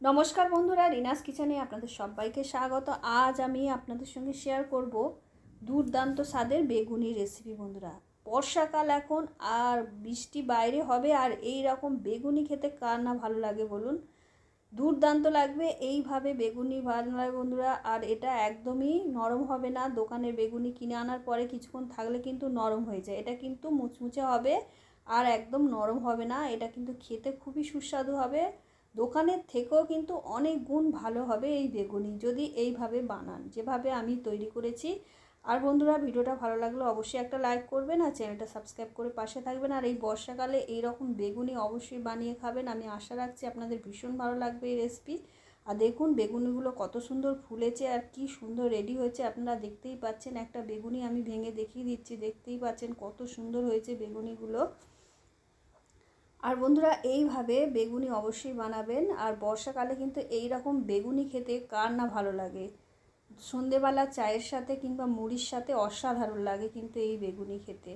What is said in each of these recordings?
নমস্কার বন্ধুরা, রিনাস কিচেনে আপনাদের সবাইকে স্বাগত। আজ আমি আপনাদের সঙ্গে শেয়ার করব দুর্দান্ত স্বাদের বেগুনি রেসিপি। বন্ধুরা, বর্ষাকাল এখন, আর বৃষ্টি বাইরে হবে, আর এই রকম বেগুনি খেতে কার না ভালো লাগে বলুন। দুর্দান্ত লাগবে এইভাবে বেগুনি বানালে বন্ধুরা। আর এটা একদমই নরম হবে না। দোকানের বেগুনি কিনে আনার পরে কিছুক্ষণ থাকলে কিন্তু নরম হয়ে যায়। এটা কিন্তু মুচমুচে হবে আর একদম নরম হবে না। এটা কিন্তু খেতে খুবই সুস্বাদু হবে। দোকানের থেকেও কিন্তু অনেক গুণ ভালো হবে এই বেগুনি, যদি এইভাবে বানান যেভাবে আমি তৈরি করেছি। আর বন্ধুরা, ভিডিওটা ভালো লাগলে অবশ্যই একটা লাইক করবেন আর চ্যানেলটা সাবস্ক্রাইব করে পাশে থাকবেন। আর এই বর্ষাকালে এই রকম বেগুনি অবশ্যই বানিয়ে খাবেন। আমি আশা রাখছি আপনাদের ভীষণ ভালো লাগবে এই রেসিপি। আর দেখুন বেগুনিগুলো কত সুন্দর ফুলেছে আর কি সুন্দর রেডি হয়েছে, আপনারা দেখতেই পাচ্ছেন। একটা বেগুনি আমি ভেঙে দেখিয়ে দিচ্ছি, দেখতেই পাচ্ছেন কত সুন্দর হয়েছে বেগুনিগুলো। আর বন্ধুরা, এইভাবে বেগুনি অবশ্যই বানাবেন। আর বর্ষাকালে কিন্তু এই রকম বেগুনি খেতে কার না ভালো লাগে। সন্ধেবেলা চায়ের সাথে কিংবা মুড়ির সাথে অসাধারণ লাগে কিন্তু এই বেগুনি খেতে।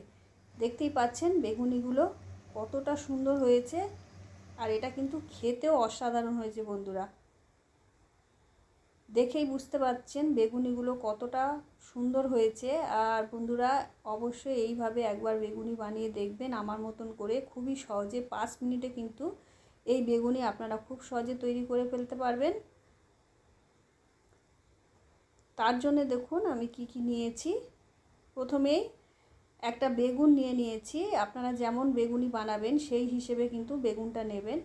দেখতেই পাচ্ছেন বেগুনিগুলো কতটা সুন্দর হয়েছে, আর এটা কিন্তু খেতেও অসাধারণ হয়েছে বন্ধুরা। দেখেই বুঝতে পারছেন বেগুনিগুলো কতটা সুন্দর হয়েছে। আর বন্ধুরা, অবশ্যই এইভাবে একবার বেগুনি বানিয়ে দেখবেন আমার মতন করে। খুবই সহজে 5 মিনিটে কিন্তু এই বেগুনি আপনারা খুব সহজে তৈরি করে ফেলতে পারবেন। তার জন্য দেখুন আমি কি নিয়েছি। প্রথমেই একটা বেগুন নিয়েছি। আপনারা যেমন বেগুনি বানাবেন সেই হিসেবে কিন্তু বেগুনটা নেবেন।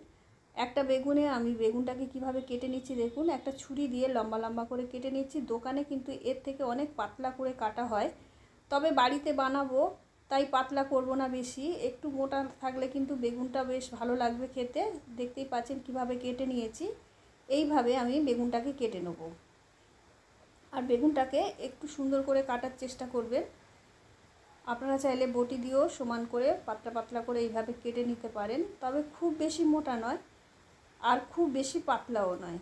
একটা বেগুনে আমি বেগুনটাকে কিভাবে কেটে নিচ্ছি দেখুন। একটা ছুরি দিয়ে লম্বা লম্বা করে কেটে নিচ্ছি। দোকানে কিন্তু এর থেকে অনেক পাতলা করে কাটা হয়, তবে বাড়িতে বানাবো তাই পাতলা করব না বেশি। একটু মোটা থাকলে কিন্তু বেগুনটা বেশ ভালো লাগবে খেতে। দেখতেই পাচ্ছেন কিভাবে কেটে নিয়েছি। এইভাবে আমি বেগুনটাকে কেটে নেব। আর বেগুনটাকে একটু সুন্দর করে কাটার চেষ্টা করবেন। আপনারা চাইলে বটি দিয়েও সমান করে পাতলা পাতলা করে এইভাবে কেটে নিতে পারেন, তবে খুব বেশি মোটা নয় আর খুব বেশি পাতলাও নয়।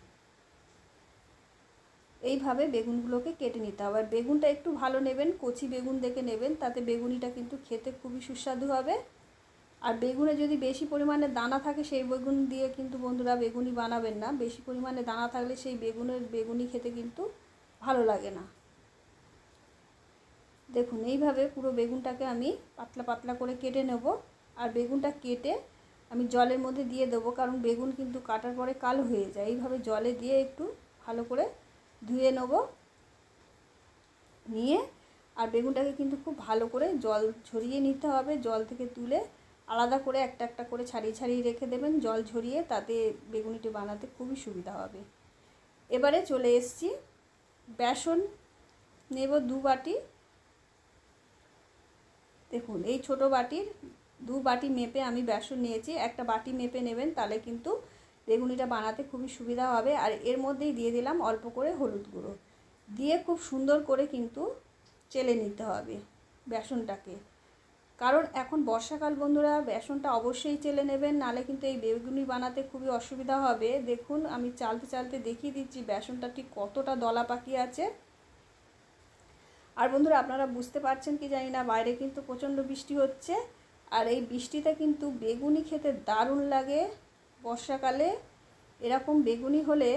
এইভাবে বেগুনগুলোকে কেটে নিতে হবে। আর বেগুনটা একটু ভালো নেবেন, কচি বেগুন দেখে নেবেন, তাতে বেগুনিটা কিন্তু খেতে খুবই সুস্বাদু হবে। আর বেগুনে যদি বেশি পরিমাণে দানা থাকে সেই বেগুন দিয়ে কিন্তু বন্ধুরা বেগুনি বানাবেন না। বেশি পরিমাণে দানা থাকলে সেই বেগুনি খেতে কিন্তু ভালো লাগে না। দেখুন এইভাবে পুরো বেগুনটাকে আমি পাতলা পাতলা করে কেটে নেব। আর বেগুনটা কেটে আমি জলের মধ্যে দিয়ে দেবো, কারণ বেগুন কিন্তু কাটার পরে কালো হয়ে যায়। এইভাবে জলে দিয়ে একটু ভালো করে ধুয়ে নেব। নিয়ে আর বেগুনটাকে কিন্তু খুব ভালো করে জল ঝরিয়ে নিতে হবে। জল থেকে তুলে আলাদা করে একটা একটা করে ছাড়িয়ে ছাড়িয়ে রেখে দেবেন জল ঝরিয়ে, তাতে বেগুনিটি বানাতে খুবই সুবিধা হবে। এবারে চলে এসেছি, বেসন নেব 2 বাটি। দেখুন এই ছোটো বাটির 2 বাটি মেপে আমি বেসন নিয়েছি। একটা বাটি মেপে নেবেন, তাহলে কিন্তু বেগুনিটা বানাতে খুবই সুবিধা হবে। আর এর মধ্যেই দিয়ে দিলাম অল্প করে হলুদ গুঁড়ো, দিয়ে খুব সুন্দর করে কিন্তু চেলে নিতে হবে বেসনটাকে। কারণ এখন বর্ষাকাল বন্ধুরা, বেসনটা অবশ্যই চেলে নেবেন, নালে কিন্তু এই বেগুনি বানাতে খুবই অসুবিধা হবে। দেখুন আমি চালতে চালতে দেখিয়ে দিচ্ছি বেসনটা ঠিক কতটা দলা পাকিয়ে আছে। আর বন্ধুরা, আপনারা বুঝতে পারছেন কি জানি না, বাইরে কিন্তু প্রচণ্ড বৃষ্টি হচ্ছে। আর এই বৃষ্টিতে কিন্তু বেগুনি খেতে দারুণ লাগে বর্ষাকালে। এরকম বেগুনি হলে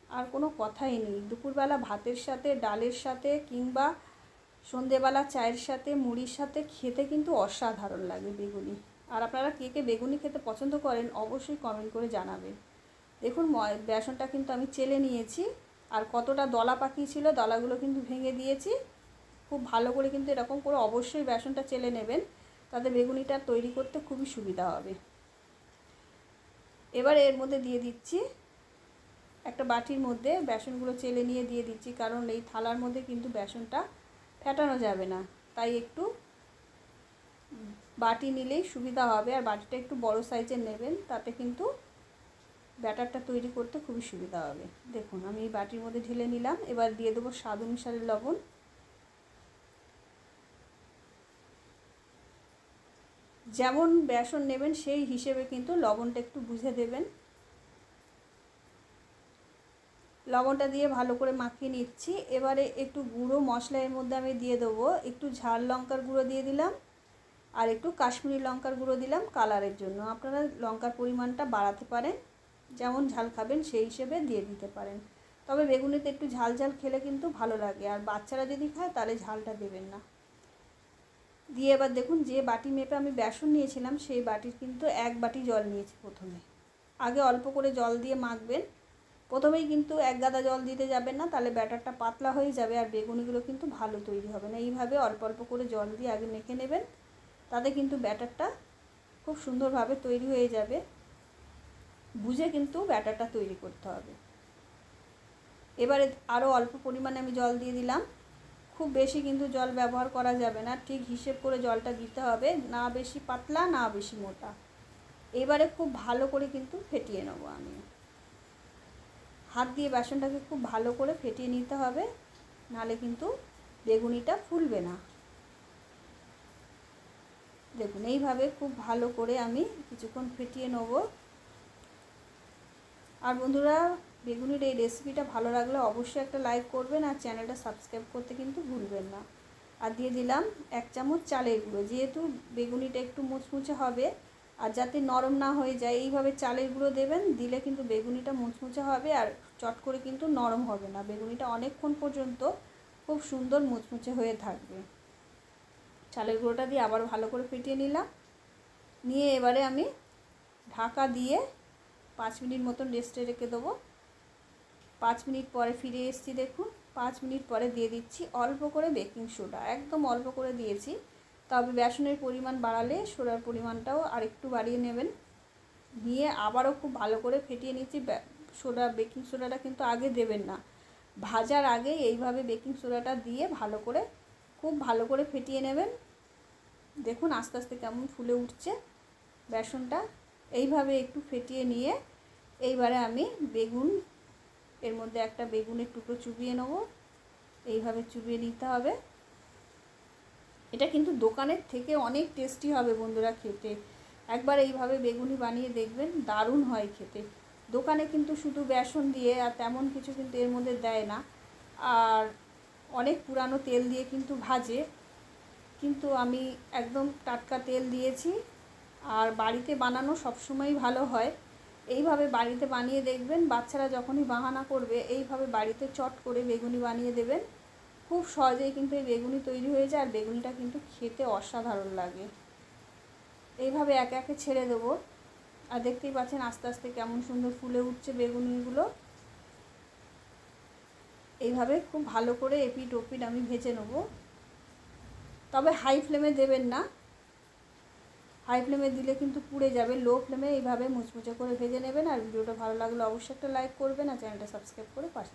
আর কোনো কথাই নেই। দুপুরবেলা ভাতের সাথে, ডালের সাথে, কিংবা সন্ধেবেলা চায়ের সাথে, মুড়ির সাথে খেতে কিন্তু অসাধারণ লাগে বেগুনি। আর আপনারা কে কে বেগুনি খেতে পছন্দ করেন অবশ্যই কমেন্ট করে জানাবেন। দেখুন বেসনটা কিন্তু আমি চেলে নিয়েছি। আর কতটা দলা পাকিয়ে ছিল, দলাগুলো কিন্তু ভেঙে দিয়েছি। খুব ভালো করে কিন্তু এরকম করে অবশ্যই বেসনটা চেলে নেবেন, তাতে বেগুনিটা তৈরি করতে খুবই সুবিধা হবে। এবার এর মধ্যে দিয়ে দিচ্ছি একটা বাটির মধ্যে বেসনগুলো চেলে নিয়ে দিয়ে দিচ্ছি, কারণ এই থালার মধ্যে কিন্তু বেসনটা ফেটানো যাবে না, তাই একটু বাটি নিলেই সুবিধা হবে। আর বাটিটা একটু বড় সাইজের নেবেন, তাতে কিন্তু ব্যাটারটা তৈরি করতে খুবই সুবিধা হবে। দেখুন আমি এই বাটির মধ্যে ঢেলে নিলাম। এবার দিয়ে দেবো স্বাদ অনুসারে লবণ। যেমন বেসন নেবেন সেই হিসেবে কিন্তু লবণটা একটু বুঝে দেবেন। লবণটা দিয়ে ভালো করে মাখিয়ে নিচ্ছি। এবারে একটু গুঁড়ো মশলা এর মধ্যে আমি দিয়ে দেবো। একটু ঝাল লঙ্কার গুঁড়ো দিয়ে দিলাম, আর একটু কাশ্মীরি লঙ্কার গুঁড়ো দিলাম কালারের জন্য। আপনারা লঙ্কার পরিমাণটা বাড়াতে পারেন। যেমন ঝাল খাবেন সেই হিসেবে দিয়ে দিতে পারেন। তবে বেগুনিতে একটু ঝাল ঝাল খেলে কিন্তু ভালো লাগে, আর বাচ্চারা যদি খায় তাহলে ঝালটা দেবেন না। দিয়ে এবার দেখুন যে বাটি মেপে আমি বেসন নিয়েছিলাম সেই বাটির কিন্তু 1 বাটি জল নিয়েছি। প্রথমে আগে অল্প করে জল দিয়ে মাখবেন, প্রথমেই কিন্তু 1 গাদা জল দিতে যাবেন না, তাহলে ব্যাটারটা পাতলা হয়ে যাবে আর বেগুনিগুলো কিন্তু ভালো তৈরি হবে না। এইভাবে অল্প অল্প করে জল দিয়ে আগে মেখে নেবেন, তাতে কিন্তু ব্যাটারটা খুব সুন্দরভাবে তৈরি হয়ে যাবে। বুঝে কিন্তু ব্যাটারটা তৈরি করতে হবে। এবারে আরও অল্প পরিমাণে আমি জল দিয়ে দিলাম, খুব বেশি কিন্তু জল ব্যবহার করা যাবে না, ঠিক হিসেব করে জলটা দিতে হবে, না বেশি পাতলা না বেশি মোটা। এবারে খুব ভালো করে কিন্তু ফেটিয়ে নেব আমি, হাত দিয়ে বেসনটাকে খুব ভালো করে ফেটিয়ে নিতে হবে, নাহলে কিন্তু বেগুনিটা ফুলবে না। দেখুন এইভাবে খুব ভালো করে আমি কিছুক্ষণ ফেটিয়ে নেব। আর বন্ধুরা, বেগুনির এই রেসিপিটা ভালো লাগলে অবশ্যই একটা লাইক করবেন আর চ্যানেলটা সাবস্ক্রাইব করতে কিন্তু ভুলবেন না। আর দিয়ে দিলাম 1 চামচ চালের গুঁড়ো, যেহেতু বেগুনিটা একটু মুচমুচে হবে আর যাতে নরম না হয়ে যায়, এইভাবে চালের গুঁড়ো দেবেন, দিলে কিন্তু বেগুনিটা মুচমুচে হবে আর চট করে কিন্তু নরম হবে না। বেগুনিটা অনেকক্ষণ পর্যন্ত খুব সুন্দর মুচমুচে হয়ে থাকবে। চালের গুঁড়োটা দিয়ে আবার ভালো করে ফেটিয়ে নিলাম, নিয়ে এবারে আমি ঢাকা দিয়ে 5 মিনিট মতন রেস্টে রেখে দেবো। 5 মিনিট পরে ফিরে এসেছি। দেখুন 5 মিনিট পরে দিয়ে দিচ্ছি অল্প করে বেকিং সোডা, একদম অল্প করে দিয়েছি, তবে বেসনের পরিমাণ বাড়ালে সোডার পরিমাণটাও আরেকটু বাড়িয়ে নেবেন। দিয়ে আবারও খুব ভালো করে ফেটিয়ে নিচ্ছি। বেকিং সোডাটা কিন্তু আগে দেবেন না, ভাজার আগে এইভাবে বেকিং সোডাটা দিয়ে খুব ভালো করে ফেটিয়ে নেবেন। দেখুন আস্তে আস্তে কেমন ফুলে উঠছে বেসনটা। এইভাবে একটু ফেটিয়ে নিয়ে এইবারে আমি এর মধ্যে একটা বেগুনের টুকরো চুবিয়ে নেব। এইভাবে চুবিয়ে নিতে হবে। এটা কিন্তু দোকানের থেকে অনেক টেস্টি হবে বন্ধুরা খেতে। একবার এইভাবে বেগুনি বানিয়ে দেখবেন, দারুণ হয় খেতে। দোকানে কিন্তু শুধু বেসন দিয়ে আর তেমন কিছু কিন্তু এর মধ্যে দেয় না, আর অনেক পুরানো তেল দিয়ে কিন্তু ভাজে, কিন্তু আমি একদম টাটকা তেল দিয়েছি। আর বাড়িতে বানানো সবসময়ই ভালো হয়। এইভাবে বাড়িতে বানিয়ে দেখবেন, বাচ্চারা যখনই বাহানা করবে এইভাবে বাড়িতে চট করে বেগুনি বানিয়ে দেবেন, খুব সহজেই কিন্তু এই বেগুনি তৈরি হয়ে যায় আর বেগুনিটা কিন্তু খেতে অসাধারণ লাগে। এইভাবে একে একে ছেড়ে দেবো, আর দেখতেই পাচ্ছেন আস্তে আস্তে কেমন সুন্দর ফুলে উঠছে বেগুনিগুলো। এইভাবে খুব ভালো করে এপিট ওপিট আমি ভেজে নেব, তবে হাই ফ্লেমে দেবেন না, হাই ফ্লেমে দিলে কিন্তু পুড়ে যাবে। লো ফ্লেমে এইভাবে মুচমুচে করে ভেজে নেবেন। আর ভিডিওটা ভালো লাগলে অবশ্যই একটা লাইক করবেন আর চ্যানেলটা সাবস্ক্রাইব করে পাশে